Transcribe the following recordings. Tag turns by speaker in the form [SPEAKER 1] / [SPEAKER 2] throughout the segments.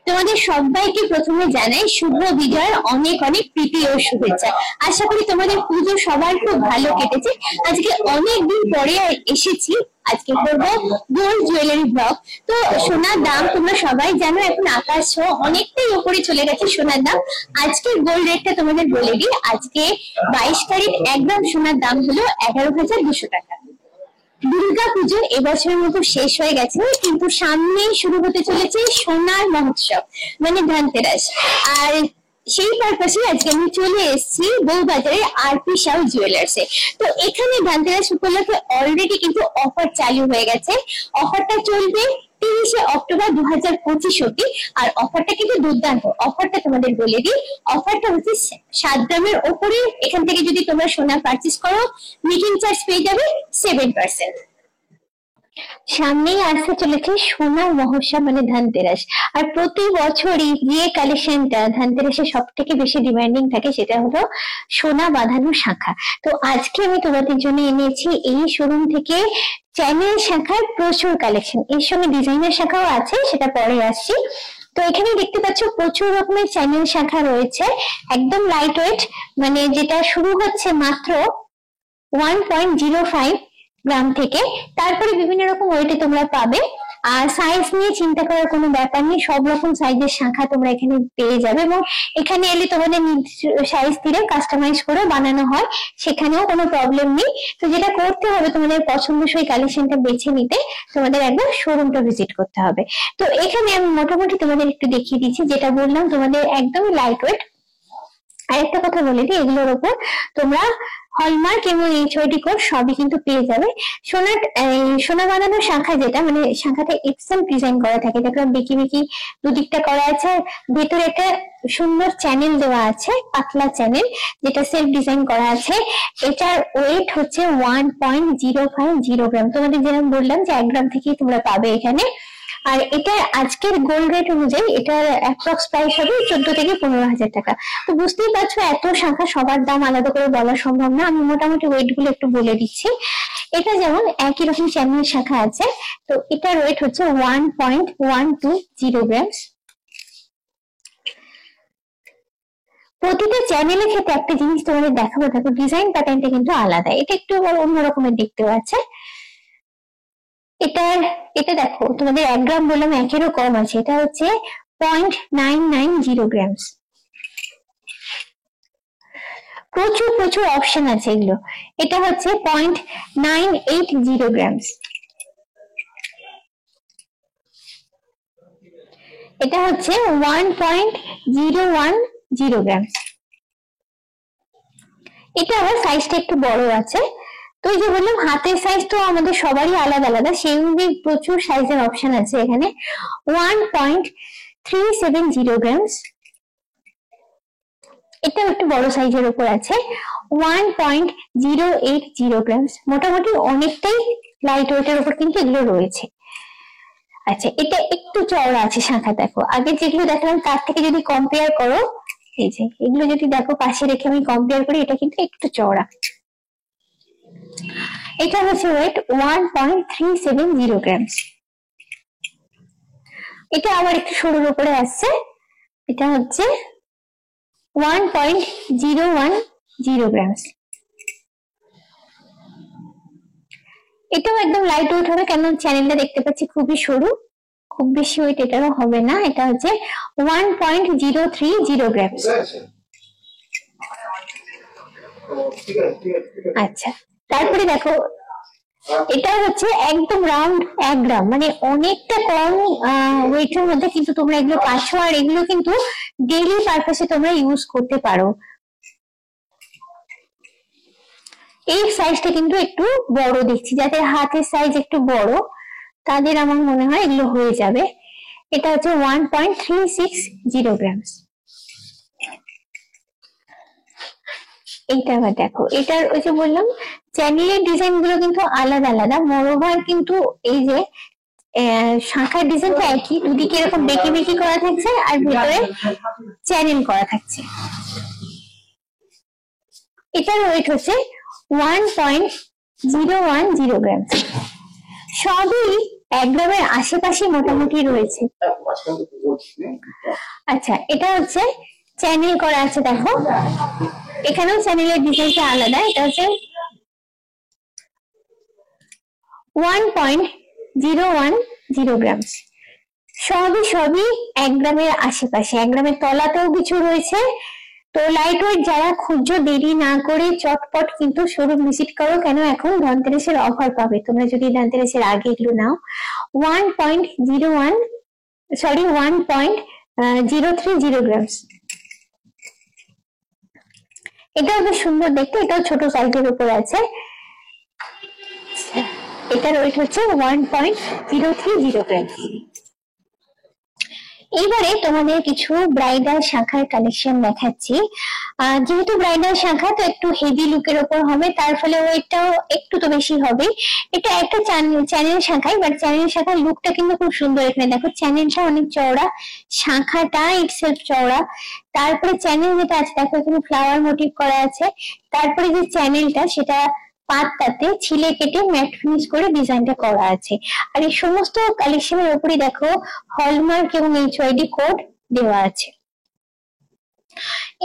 [SPEAKER 1] তোমাদের সবাইকে প্রথমে জানাই শুভ বিজয়ের অনেক অনেক প্রীতি ও শুভেচ্ছা। আশা করি তোমাদের পুজো সবার খুব ভালো কেটেছে। আজকে অনেকদিন পরে এসেছি, আজকে করবো গোল্ড জুয়েলারি ব্লগ। তো সোনার দাম তোমরা সবাই জানো এখন আকাশ ছোঁয়া অনেকটাই উপরে চলে গেছে সোনার দাম। আজকে গোল্ড রেটটা তোমাদের বলে দিই, আজকে 22 তারিখ 1 গ্রাম সোনার দাম হলো 11,200 টাকা। দুর্গা পুজো এবছরের মতো শেষ হয়ে গেছে, কিন্তু সামনেই শুরু হতে চলেছে সোনার মহোৎসব মানে ধনতেরাস। আর সেই পারপাসে আজকে আমি চলে এসেছি বউবাজারে আরপি সাউ জুয়েলার্সে। তো এখানে ধনতেরাস উপলক্ষে অলরেডি কিন্তু অফার চালু হয়ে গেছে। অফারটা চলবে 30শে অক্টোবর 2025 অব্দি। আর অফারটা কিন্তু দুর্দান্ত। অফারটা তোমাদের বলে দিই, অফারটা হচ্ছে 7 গ্রামের ওপরে এখান থেকে যদি তোমরা সোনা পারচেস করো মেকিং চার্জ পেয়ে যাবে 7%। সামনেই আসতে চলেছে সোনার মহোৎসব মানে ধনতেরাস। আর প্রতি বছরই যে কালেকশনটা ধনতেরাসের সব থেকে বেশি ডিমান্ডিং থাকে সেটা হলো সোনা বাঁধানো শাঁখা। তো আজকে আমি তোমাদের জন্য এনেছি এই শোরুম থেকে চ্যানেল শাখার প্রচুর কালেকশন, এর সঙ্গে ডিজাইনার শাখাও আছে, সেটা পরে আসছি। তো এখানে দেখতে পাচ্ছ প্রচুর রকমের চ্যানেল শাখা রয়েছে, একদম লাইট ওয়েট, মানে যেটা শুরু হচ্ছে মাত্র 1.05 গ্রাম থেকে, তারপরে বিভিন্ন রকম ওয়েটে তোমরা পাবে। আর সাইজ নিয়ে চিন্তা করার কোনো ব্যাপার নেই, সব রকম সাইজের শাখা তোমরা এখানে পেয়ে যাবে। এবং এখানে এলে তোমাদের সাইজ দিয়ে কাস্টমাইজ করে বানানো হয়, সেখানেও কোনো প্রবলেম নেই। তো যেটা করতে হবে তোমাদের পছন্দসই কালেকশনটা বেছে নিতে তোমাদের একবার শোরুমটা ভিজিট করতে হবে। তো এখানে আমি মোটামুটি তোমাদের একটু দেখিয়ে দিচ্ছি, যেটা বললাম তোমাদের একদমই লাইট ওয়েট। আরেকটা কথা বলে দিই, এগুলোর উপর তোমরা হলমার্ক এবং HOD কোড সবই কিন্তু পেয়ে যাবে। সোনা বাঁধানো শাখা যেটা মানে শাখাটা এক্সেল ডিজাইন করা থাকে, দেখো বেঁকি বেঁকি দুদিকটা করা আছে, ভেতরে একটা সুন্দর চ্যানেল দেওয়া আছে, পাতলা চ্যানেল, যেটা সেলফ ডিজাইন করা আছে। এটার ওয়েট হচ্ছে 1.050 গ্রাম। তোমাদের যেরকম বললাম যে 1 গ্রাম থেকেই তোমরা পাবে এখানে। আর এটা আজকের গোল্ড রেট অনুযায়ী এটার অ্যাপ্রক্স প্রাইস হবে 14 থেকে 15,000 টাকা। তো বুঝতেই পারছো এত শাখা সবার দাম আলাদা করে বলা সম্ভব না, আমি মোটামুটি ওয়েট গুলো একটু বলে দিচ্ছি। এটা যেমন একই রকম চ্যানেল শাখা আছে, তো এটার ওয়েট হচ্ছে 1.120 গ্রাম। প্রতিটা চ্যানেলের ক্ষেত্রে একটা জিনিস তোমাদের দেখাবো, দেখো ডিজাইন প্যাটার্নটা কিন্তু আলাদা, এটা একটু অন্য রকমের দেখতে পাচ্ছে। এটা দেখো তোমাদের 1 গ্রাম বললাম, 1-এরও কম আছে, এটা হচ্ছে 0.990 গ্রাম। প্রচুর প্রচুর অপশন আছে এগুলো। এটা হচ্ছে 0.980 গ্রাম, এটা হচ্ছে 1.010 গ্রাম। এটা আবার সাইজটা একটু বড় আছে। তো এই যে বললাম হাতের সাইজ তো আমাদের সবারই আলাদা আলাদা, সেই অনুযায়ী প্রচুর সাইজের অপশন আছে এখানে। 1.370 গ্রাম, এটা একটু বড় সাইজের উপর আছে। 1.080 গ্রাম, মোটামুটি অনেকটাই লাইট ওয়েটের উপর কিন্তু এগুলো রয়েছে। আচ্ছা, এটা একটু চওড়া আছে শাখা, দেখো আগে যেগুলো দেখলাম তার থেকে যদি কম্পেয়ার করো, এই যে এগুলো যদি দেখো পাশে রেখে আমি কম্পেয়ার করি, এটা কিন্তু একটু চওড়া। এটা হচ্ছে ওয়েট 1.370 গ্রাম। এটা আবার একটু সরুর উপরে আসছে, এটা হচ্ছে 1.010 গ্রাম। এটাও একদম লাইট ওয়েট হবে, কেন চ্যানেলটা দেখতে পাচ্ছি খুবই সরু, খুব বেশি ওয়েট এটারও হবে না। এটা হচ্ছে 1.030 গ্রাম। আচ্ছা, তারপরে দেখো এটা হচ্ছে একদম রাউন্ড 1 গ্রাম, মানে অনেকটা কম ওয়েটের মধ্যে কিন্তু তোমরা এগুলো পাচ্ছ। আর এগুলো কিন্তু ডেইলি পারপাসে তোমরা ইউজ করতে পারো। এই সাইজটা কিন্তু একটু বড় দেখছি, যাদের হাতের সাইজ একটু বড় তাদের আমার মনে হয় এগুলো হয়ে যাবে। এটা হচ্ছে 1.360 গ্রাম। এইটা আবার দেখো, এটার ওই যে বললাম চ্যানেলের ডিজাইন গুলো কিন্তু আলাদা আলাদা। মোরওভার কিন্তু এই যে শাখার ডিজাইনটা একই, দুদিকে এরকম বেঁকে বেঁকে করা থাকছে আর ভিতরে চ্যানেল করা থাকছে। এটার ওয়েট হচ্ছে 1.010 গ্রাম। সবই 1 গ্রামের আশেপাশে মোটামুটি রয়েছে। আচ্ছা, এটা হচ্ছে চ্যানেল করা আছে, দেখো এখানেও চ্যানেলের ডিজাইনটা আলাদা। এটা হচ্ছে 1.010 গ্রামস, সবই 1 গ্রামের আশেপাশে। 1 গ্রামের তলাতেও কিছু রয়েছে। তো লাইট ওয়েট যারা খুঁজছো, দেরি না করে চটপট কিন্তু শোরুম ভিজিট করো, কেন এখন ধনতেরাসের অফার পাবে তোমরা যদি ধনতেরাসের আগে এগুলো নাও। 1.030 গ্রামস। এটাও বেশ সুন্দর দেখতে, এটাও ছোট সাইজের উপর আছে। এটার ওয়েট হচ্ছে 1.030 গ্রাম। এবারে তোমাদের কিছু ব্রাইডাল শাখার কালেকশন দেখাচ্ছি। যেহেতু ব্রাইডাল শাখা তো একটু হেভি লুকের ওপর হবে, তার ফলে ওয়েটটাও একটু তো বেশি হবে। এটা একটা চ্যানেল শাখায়, বাট চ্যানেল শাখার লুকটা কিন্তু খুব সুন্দর। এখানে দেখো চ্যানেলটা অনেক চওড়া, শাখাটা ইটসেলফ চওড়া। তারপরে চ্যানেল যেটা আছে দেখো এখানে ফ্লাওয়ার মোটিভ করা আছে। তারপরে যে চ্যানেলটা সেটা পাতটাতে ছিলে কেটে ম্যাট ফিনিশ করে ডিজাইনটা করা আছে। আর এই সমস্ত কালেকশনের উপরে দেখো হলমার্ক এবং HYD কোড দেওয়া আছে।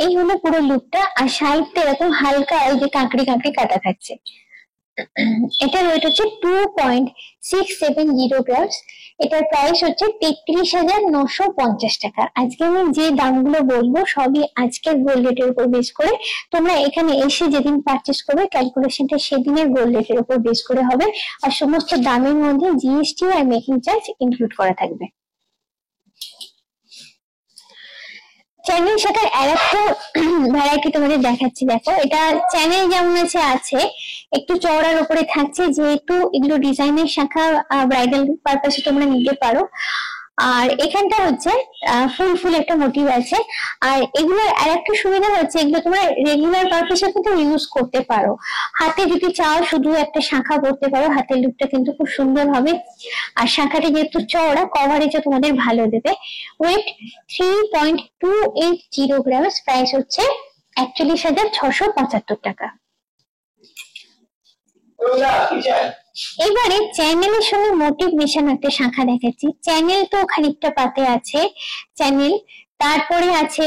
[SPEAKER 1] এই হলো পুরো লুকটা। আর সাইডটা এরকম হালকা ওই যে কাঁকড়ি কাঁকড়ি কাটা থাকছে। এটার ওয়েট হচ্ছে 2.670 গ্রামস। এটার প্রাইস হচ্ছে 33,950 টাকা। আজকে আমি যে দামগুলো বলবো সবই আজকের গোল্ড রেটের উপর বেস করে। তোমরা এখানে এসে যেদিন পারচেস করবে ক্যালকুলেশনটা সেদিনের গোল্ড রেটের উপর বেস করে হবে। আর সমস্ত দামের মধ্যে GST are making charge include করা থাকবে। চ্যানেল শাখার আরেকটা ভ্যারাইটি তোমাদের দেখাচ্ছি। দেখো এটা চ্যানেল যেমন আছে একটু চওড়ার উপরে থাকছে, যেহেতু এগুলো ডিজাইনের শাখা, ব্রাইডাল পারপাসে তোমরা নিতে পারো। আর এখানটা হচ্ছে ফুল একটা মোটিভ আছে। আর এগুলোর আরেকটা সুবিধা হচ্ছে এগুলো তোমরা রেগুলার পারপাসে কিন্তু ইউজ করতে পারো। হাতে যদি চাও শুধু একটা শাখা পরতে পারো, হাতের লুকটা কিন্তু খুব সুন্দর হবে। আর শাখাটা যেহেতু চওড়া, কভারেজও তোমাদের ভালো দেবে। Wait 3.280 grams. প্রাইস হচ্ছে 41,675 টাকা। এবারে চ্যানেলের সঙ্গে মোটিভ মেশানো একটা শাখা দেখাচ্ছি। চ্যানেল তো খানিকটা পাতে আছে চ্যানেল, তারপরে আছে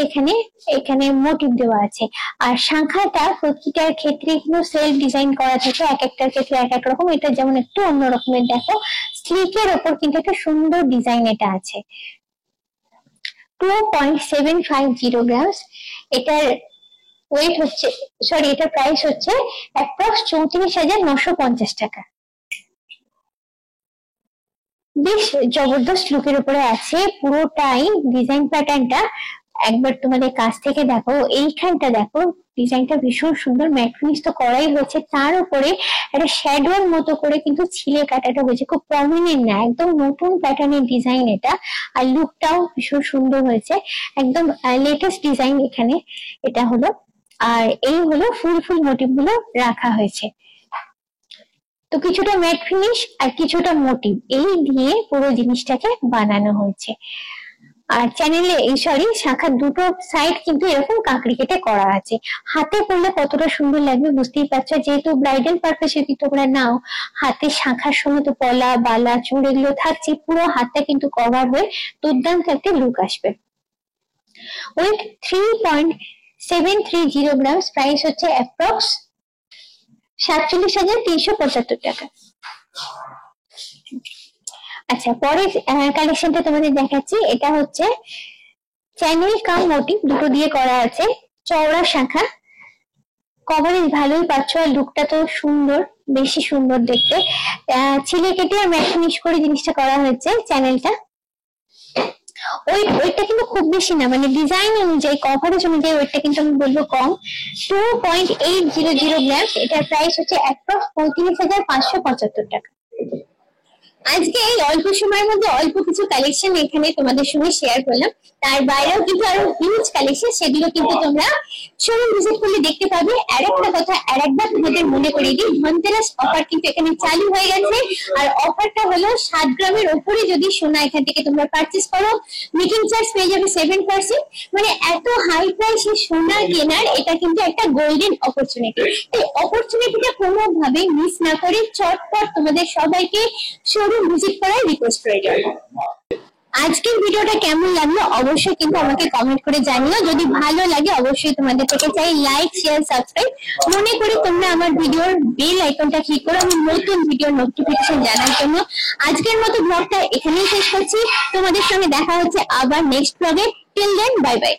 [SPEAKER 1] এখানে মোটিভ দেওয়া আছে। আর শাখাটা প্রতিটার ক্ষেত্রে কিন্তু সেলফ ডিজাইন করা থাকে, এক একটার ক্ষেত্রে এক এক রকম। এটা যেমন একটু অন্য রকমের, দেখো স্লিকের ওপর কিন্তু একটা সুন্দর ডিজাইন এটা আছে। 2.750 গ্রামস। এটার ওয়েট হচ্ছে এটার প্রাইস হচ্ছে অ্যাপ্রক্স 34,950 টাকা। বেশ জবরদস্ত লুকের উপরে আছে পুরোটাই ডিজাইন প্যাটার্নটা। একবার তোমাদের কাছ থেকে দেখো, এইখানটা দেখো ডিজাইনটা ভীষণ সুন্দর। ম্যাট ফিনিশ তো করাই হয়েছে, তার উপরে একটা শ্যাডোর মতো করে কিন্তু ছিলে কাটাটা হয়েছে, খুব প্রমিনেন্ট না, একদম নতুন প্যাটার্নের ডিজাইন এটা। আর লুকটাও ভীষণ সুন্দর হয়েছে, একদম লেটেস্ট ডিজাইন এখানে এটা হলো। আর এই হলো ফুল মোটিভ গুলো রাখা হয়েছে। তো কিছুটা ম্যাট ফিনিশ আর কিছুটা মোটিভ এই দিয়ে পুরো জিনিসটাকে বানানো হয়েছে। আর চ্যানেলে শাখার দুটো সাইড কিন্তু এরকম কাঁকড়ি কেটে করা আছে। হাতে করলে কতটা সুন্দর লাগবে বুঝতেই পারছো। যেহেতু ব্রাইডাল পারপাসে যদি তোমরা নাও, হাতে শাখার সঙ্গে তো পলা বালা চুড় এগুলো থাকছে, পুরো হাতটা কিন্তু কভার হয়ে দুর্দান্ত একটা লুক আসবে। With 3.730 grams. প্রাইস হচ্ছে অ্যাপ্রক্স 47,375 টাকা। আচ্ছা, পরের কালেকশনটা তোমাদের দেখাচ্ছি। এটা হচ্ছে চ্যানেল কাম মোটিভ দুটো দিয়ে করা আছে, চওড়া শাখা, কভারেজ ভালোই পাচ্ছ। আর লুকটা তো সুন্দর, বেশি সুন্দর দেখতে। ছিলে কেটে আর ম্যাট ফিনিশ করে জিনিসটা করা হয়েছে চ্যানেলটা। ওয়েটটা কিন্তু খুব বেশি না, মানে ডিজাইন অনুযায়ী কভারেজ অনুযায়ী ওয়েটটা কিন্তু আমি বলবো কম। 2.800 গ্রাম। এটার প্রাইস হচ্ছে অ্যাপ্রক্স 35,575 টাকা। আজকে এই অল্প সময়ের মধ্যে অল্প কিছু কালেকশন এখানে তোমাদের সঙ্গে শেয়ার করলাম। তার বাইরেও কিন্তু আরো হিউজ কালেকশন, সেগুলো কিন্তু তোমরা শোরুম ভিজিট করলে দেখতে পাবে। আরেকটা কথা আরেকবার তোমাদের মনে করিয়ে দিই, ধনতেরাস অফার কিন্তু এখানে চালু হয়ে গেছে। আর অফারটা হলো 7 গ্রামের উপরে যদি সোনা এখান থেকে তোমরা পারচেস করো, মেকিং চার্জ পেয়ে যাবে 7%। মানে এত হাই প্রাইসে সোনা কেনার এটা কিন্তু একটা গোল্ডেন অপরচুনিটি। এই অপরচুনিটিটা কোনোভাবে মিস না করে চটপট তোমাদের সবাইকে শোরুম শোরুমে ভিজিট করার রিকোয়েস্ট রইল। আজকের ভিডিওটা কেমন লাগলো অবশ্যই কিন্তু আমাকে কমেন্ট করে জানিও। যদি ভালো লাগে অবশ্যই তোমাদের থেকে চাই লাইক, শেয়ার, সাবস্ক্রাইব। মনে করে তোমরা আমার ভিডিওর বেল আইকনটা ক্লিক করো আমি নতুন ভিডিওর নোটিফিকেশন জানার জন্য। আজকের মতো ব্লগটা এখানেই শেষ করছি। তোমাদের সঙ্গে দেখা হচ্ছে আবার নেক্সট ব্লগে। Till then bye by.